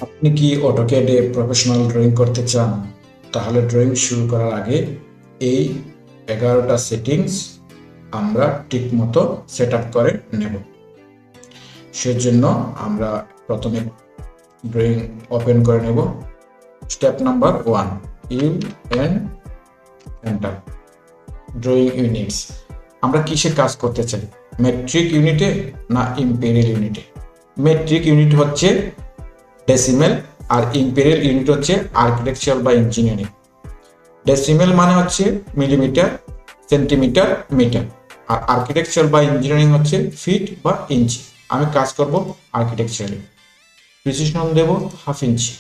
আপনি কি অটোক্যাডে professional drawing করতে চান? তাহলে ড্রয়িং শুরু করার আগে এই 11টা সেটিংস আমরা ঠিকমতো সেট আপ করে নেব। সেজন্য আমরা প্রথমে ড্রয়িং ওপেন করে নেব। Step number 1, U N enter. Drawing units, আমরা কিসে কাজ করতে চাই? মেট্রিক ইউনিটে না ইম্পেরিয়াল ইউনিটে? মেট্রিক ইউনিট হচ্ছে ডেসিমেল আর ইম্পেরিয়াল ইউনিট হচ্ছে আর্কিটেকচারাল বা ইঞ্জিনিয়ারিং। ডেসিমেল মানে হচ্ছে মিলিমিটার, সেন্টিমিটার, মিটার, আর আর্কিটেকচারাল বা ইঞ্জিনিয়ারিং হচ্ছে ফিট বা ইঞ্চি। আমি কাজ করব আর্কিটেকচারালি। প্রিসিশন দেব 1/2 ইঞ্চি,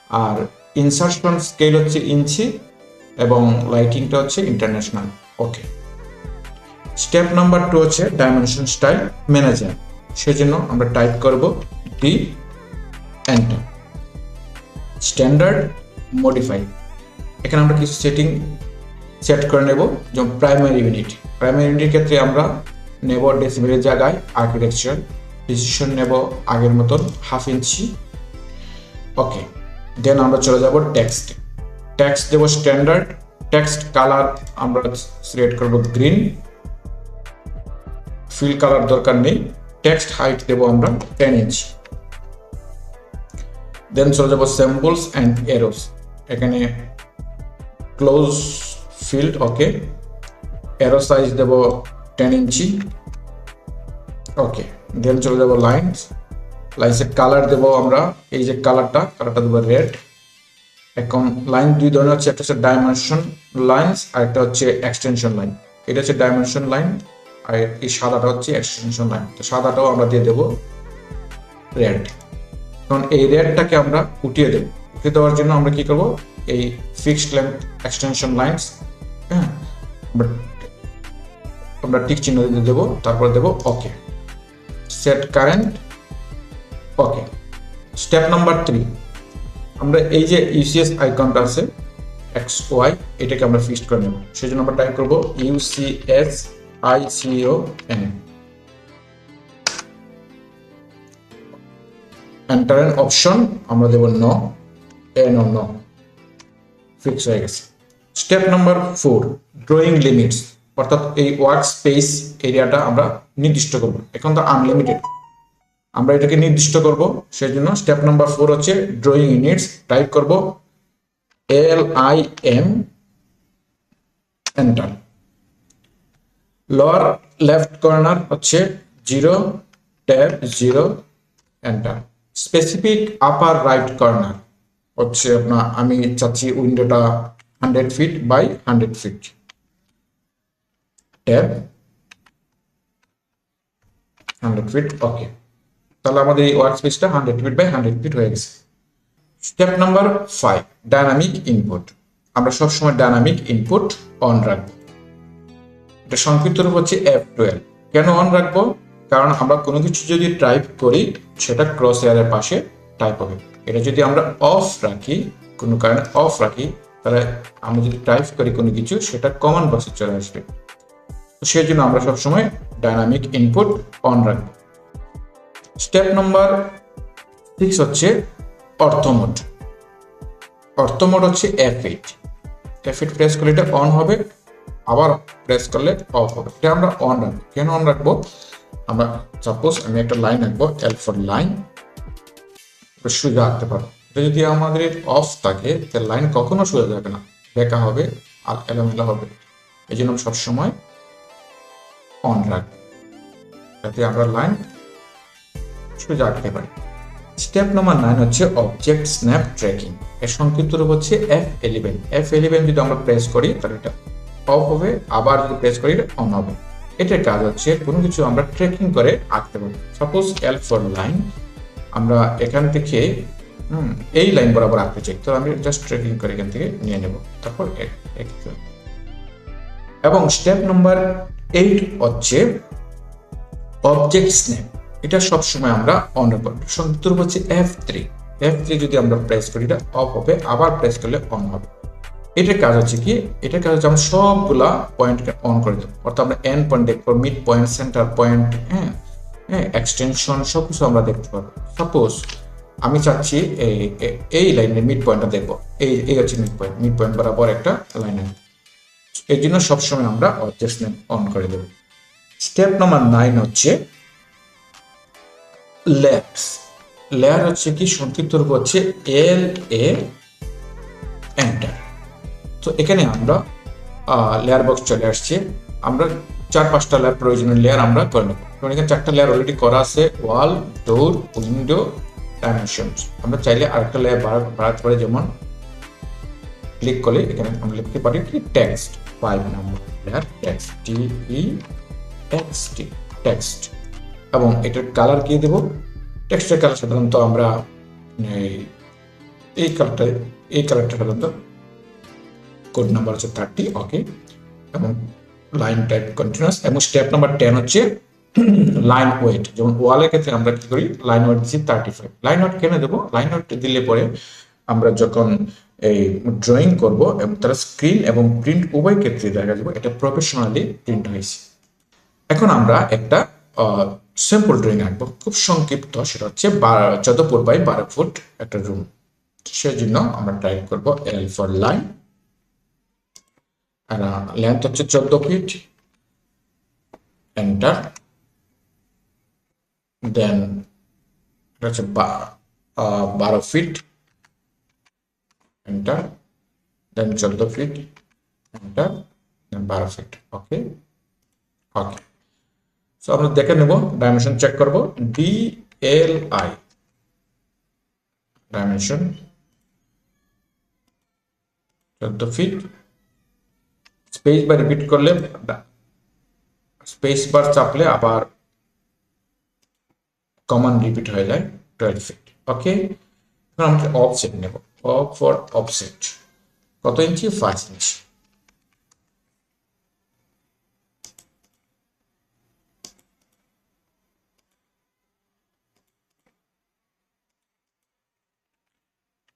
আর ইনসার্শন স্কেল হচ্ছে ইঞ্চি, এবং লাইটিংটা হচ্ছে ইন্টারন্যাশনাল। ওকে। স্টেপ নাম্বার 2 হচ্ছে ডাইমেনশন স্টাইল ম্যানেজার। সেজন্য আমরা টাইপ করব ডি, এন্টার। স্ট্যান্ডার্ড মডিফাই, এখানে আমরা কিছু সেটিং সেট করে নেব। যেমন প্রাইমারি ইউনিট, প্রাইমারি ইউনিটের ক্ষেত্রে আমরা নেব ডেসিমেলের জায়গায় আর্কিটেকচার। প্রিসিশন নেব আগের মতন 1/2 ইঞ্চি। ওকে, দেন আমরা চলে যাব টেক্সট। টেক্সট দেব স্ট্যান্ডার্ড। টেক্সট কালার আমরা সিলেক্ট করব গ্রিন, ফিল কালার দরকার নেই। টেক্সট হাইট দেব আমরা 10 ইঞ্চি। দেন চলে যাব স্যাম্পলস অ্যান্ড এরোস, এখানে ক্লোজ ফিল্ড। ওকে, এরো সাইজ দেব 10 ইঞ্চি। ওকে, দেন চলে যাব লাইনস। লাইন্সের কালার দেব আমরা, এই যে কালারটা দেব রেড। এখন লাইন দুই ধরনের হচ্ছে, একটা হচ্ছে ডাইমেনশন লাইন্স আর একটা হচ্ছে এক্সটেনশন লাইন। এটা হচ্ছে ডাইমেনশন লাইন, আর এই সাদাটা হচ্ছে এক্সটেনশন লাইন। তো সাদাটাও আমরা দিয়ে দেব রেড। এখন এই রেডটাকে আমরা উঠিয়ে দেব। উঠিয়ে দেওয়ার জন্য আমরা কি করব, এই ফিক্সড লেন্থ এক্সটেনশন লাইনস, হ্যাঁ, আমরা টিক চিহ্ন দিয়ে দেবো। তারপর দেব okay. Set current. Okay. Step number 3, আমরা এই যে ইউসিএস আইকনটা আছে এক্স ওয়াই, এটাকে আমরা ফিক্সড করে নেব। সেই জন্য আমরা টাইপ করবো UCS ICON, enter an option আমরা দেব নো, নো, ফিক্স হয়ে গেছে। স্টেপ নাম্বার 4, ড্রয়িং লিমিটস, অর্থাৎ এই ওয়ার্ক স্পেস এরিয়াটা আমরা নির্দিষ্ট করব। এখন তো আনলিমিটেড, আমরা এটাকে নির্দিষ্ট করব। সেই জন্য স্টেপ নাম্বার 4 হচ্ছে ড্রয়িং ইউনিটস। টাইপ করব LIM, enter. Lower left corner হচ্ছে 0, tab 0, enter. Specific upper right corner হচ্ছে আপনার, আমি চাচ্ছি উইন্ডোটা 100 feet by 100 feet, tab 100 feet. Okay, তাহলে আমাদের এই ওয়ার্ক স্পেসটা 100 ফিট বাই 100 ফিট হয়ে গেছে। Step number 5, dynamic input. আমরা সবসময় ডাইনামিক ইনপুট অন রাখবো। এটা সংক্ষিপ্ত রূপ হচ্ছে F12। কেন অন রাখবো? কারণ আমরা কোনো কিছু যদি টাইপ করি সেটা ক্রস হেয়ারের পাশে টাইপ হবে। এটা যদি আমরা অফ রাখি, কোনো কারণে অফ রাখি, তাহলে আমরা যদি টাইপ করি কোনো কিছু, সেটা কমান্ড বক্সে চলে আসবে। তো সেই জন্য আমরা সবসময় ডাইনামিক ইনপুট অন রাখবো। স্টেপ নাম্বার 6 হচ্ছে অর্থ মোড। অর্থ মোড হচ্ছে F8। F8 প্রেস করলে এটা অন হবে, আবার প্রেস করলে অফ হবে। এটা আমরা অন রাখবো। কেন অন রাখবো? আমরা সাপোজ আমি একটা লাইন রাখবো, L ফর লাইন, সোজা আঁকতে পারবো। এটা যদি আমাদের অফ থাকে তাহলে লাইন কখনো সোজা যাবে না, বেঁকা হবে আর এলোমেলো হবে। এই জন্য আমরা সবসময় অন রাখবো, যাতে আমরা লাইন সোজা আঁকতে পারি। স্টেপ নাম্বার 9 হচ্ছে অবজেক্ট স্ন্যাপ ট্র্যাকিং। এর সংক্ষিপ্ত রূপ হচ্ছে F11। F11 যদি আমরা প্রেস করি তাহলে এটা অফ হবে, আবার যদি প্রেস করি এটা অন হবে। এটার কাজ হচ্ছে কোনো কিছু আমরা ট্র্যাকিং করে আঁকতে পারি। সাপোজ L ফর লাইন, আমরা এখান থেকে এই লাইন বরাবর আঁকতে চাই, তো আমি জাস্ট ট্র্যাকিং করে এখান থেকে নিয়ে নেব, তারপর এবং স্টেপ নাম্বার 8 হচ্ছে অবজেক্ট স্ন্যাপ। এটা সবসময় আমরা অন রাখবো। সংক্ষিপ্ত রূপ হচ্ছে F3। F3 যদি আমরা প্রেস করি এটা অফ হবে, আবার প্রেস করলে অন হবে। এটার কাজ হচ্ছে কি, এটার কাজ হচ্ছে আমরা সবগুলা পয়েন্টকে অন করে দেবো। অর্থাৎ আমরা এন্ড পয়েন্ট দেখতে পাবো, মিড পয়েন্ট, সেন্টার পয়েন্ট, হ্যাঁ, এক্সটেনশন, সবকিছু আমরা দেখতে পাবো। সাপোজ আমি চাচ্ছি এই লাইনের মিড পয়েন্টটা দেখবো, এই হচ্ছে মিড পয়েন্ট বরাবর একটা লাইন আছে। এর জন্য সবসময় আমরা অবজেক্ট নেম অন করে দেব। স্টেপ নাম্বার 9 হচ্ছে লেয়ার্স। লেয়ার হচ্ছে কি, সংক্ষিপ্ত রূপ হচ্ছে LA, এন্টার। তো এখানে আমরা লেয়ার বক্স চলে আসছে, আমরা 4-5টা লেয়ার প্রয়োজনীয় লেয়ার আমরা করে নেব। কারণ এখানে 4টা লেয়ার অলরেডি করা আছে, ওয়াল, ডোর, উইন্ডো, ডাইমেনশনস। আমরা চাইলে আরেকটা লেয়ার বাড়াতে পারি, যেমন ক্লিক করলে এখানে আমরা লিখতে পারি কি টেক্সট, 5 নম্বর লেয়ার টেক্সট, TEXT, টেক্সট। এবং এটার কালার কি দেব, টেক্সটের কালার সাধারণত আমরা এই কালারটা সাধারণত কোড নাম্বার হচ্ছে 30, ওকে। এবং লাইন টাইপ কন্টিনিউয়াস। এবং স্টেপ নাম্বার 10 হচ্ছে লাইন ওয়েট। যেমন ওয়ালের ক্ষেত্রে আমরা কি করি, লাইন ওয়েট দিচ্ছি 35। লাইন ওয়েট কেন দেবো, লাইন ওয়েট দিলে পরে আমরা যখন এই ড্রয়িং করব এবং তার স্ক্রিন এবং প্রিন্ট উভয় ক্ষেত্রে দেখা যাবে এটা প্রফেশনালি প্রিন্ট হয়েছে। এখন আমরা একটা সিম্পল ড্রয়িং আঁকবো, খুব সংক্ষিপ্ত। সেটা হচ্ছে 14 ফুট বাই 12 ফুট একটা রুম। সেজন্য আমরা টাইপ করব L ফর লাইন, আর লেন্থ হচ্ছে 14 ফিট, এন্টার। দেন এটা হচ্ছে 12 feet, enter. Then 14 feet, enter. Then 12 feet, okay. Okay, so আমরা দেখে নেব, ডাইমেনশন চেক করব, DLI dimension 14 feet. Space bar repeat করলে, স্পেস বার চাপলে আবার কমান্ড রিপিট হয়ে যায়, 12 ফিট, ওকে। এখন আমরা অফসেট নেব, অফ ফর অফসেট কত ইঞ্চি, 5 ইঞ্চি।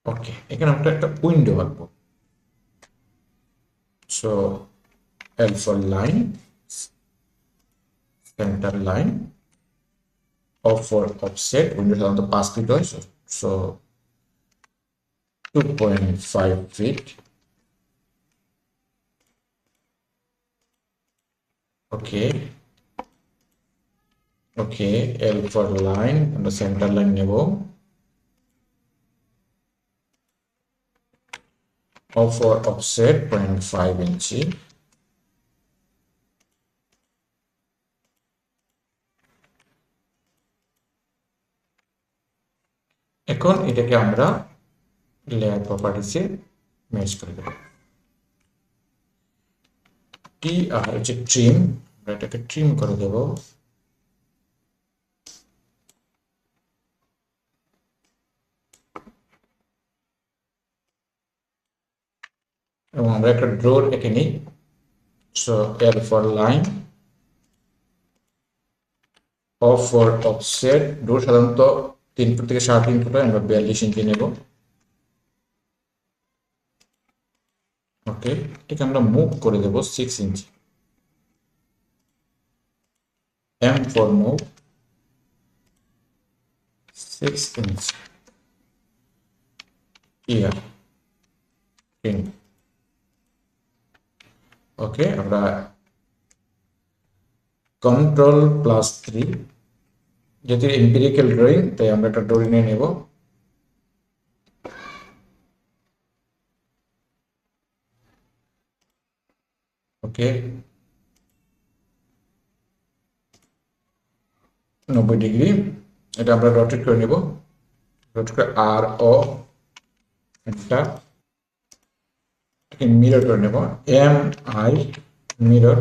ওকে, এখানে আমরা একটা উইন্ডো আঁকবো। So L for line, center line, off for offset, window সাধারণত 5 ফিট হয়, so 2.5 feet, okay. Okay, L for line, আমরা সেন্টার লাইন নেব, off for offset 0.5 ইঞ্চি। এখন এটাকে আমরা লেয়ার প্রপার্টিসে ম্যাচ করে দেব। টি আর হচ্ছে ট্রিম, আমরা এটাকে ট্রিম করে দেব। এবং আমরা একটা ড্রোর এঁকে নিই। So L for line, off for offset, ড্রোর সাধারণত 3 ফুট থেকে 3.5 ফুট হয়, আমরা 42 ইঞ্চি নেব, ওকে। এটাকে আমরা মুভ করে দেব 6 ইঞ্চি। M for move, 6 inch. Here, in, ওকে। আমরা Ctrl+3, যেহেতু এম্পিরিক্যাল ড্রয়িং তাই আমরা একটা ড্রয়িং নিয়ে নেব। ওকে, 90 ডিগ্রি এটা আমরা রোটেট করে নেব, রোটেট করে RO, একটা মিরর করে নেব, MI mirror,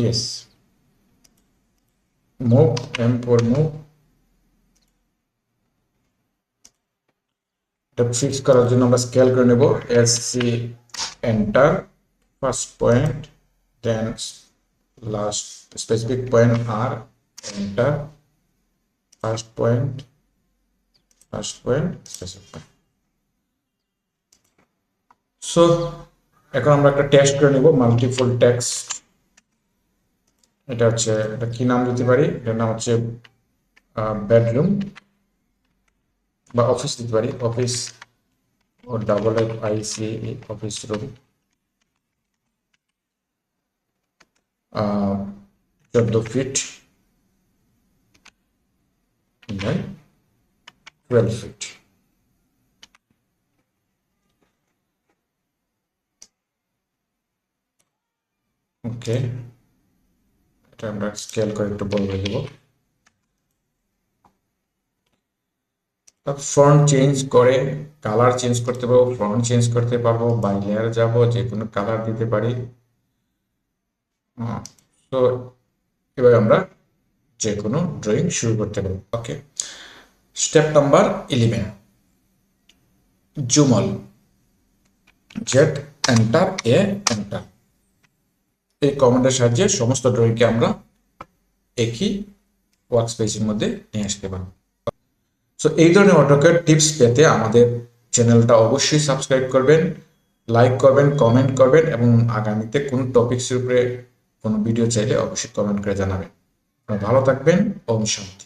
yes. Move, M for move, এটা ফিক্স করার জন্য আমরা স্কেল করে নেব, SC, enter, first point, then last specific point R, enter, first point, specific point. So এখন আমরা একটা টেক্সট করে নেব, মাল্টিপল টেক্সট, এটা কি নাম দিতে পারি, এটার নাম হচ্ছে বেডরুম বা অফিস দিতে পারি, office O FICE office room 14 feet by 12 feet. Okay, এটা আমরা স্কেল করে একটু বড় করে দেব। ফন্ট চেঞ্জ করে কালার চেঞ্জ করতে পারবো, ফন্ট চেঞ্জ করতে পারবো, বাই লেয়ার যাব, যে কোনো কালার দিতে পারি। তো এবার আমরা যে কোনো ড্রয়িং শুরু করতে পারবো। Okay, step number 11, zoom all, Z enter A enter. এই কমান্ডের সাহায্যে সমস্ত ড্রয়িংকে আমরা একই ওয়ার্কস্পেসের মধ্যে নিয়ে আসতে পারবো। সো এই ধরনের অটোক্যাড টিপস পেতে আমাদের চ্যানেলটা অবশ্যই সাবস্ক্রাইব করবেন, লাইক করবেন, কমেন্ট করবেন এবং আগামীতে কোন টপিকসের উপরে কোনো ভিডিও চাইলে অবশ্যই কমেন্ট করে জানাবেন। ভালো থাকবেন। ওম শান্তি।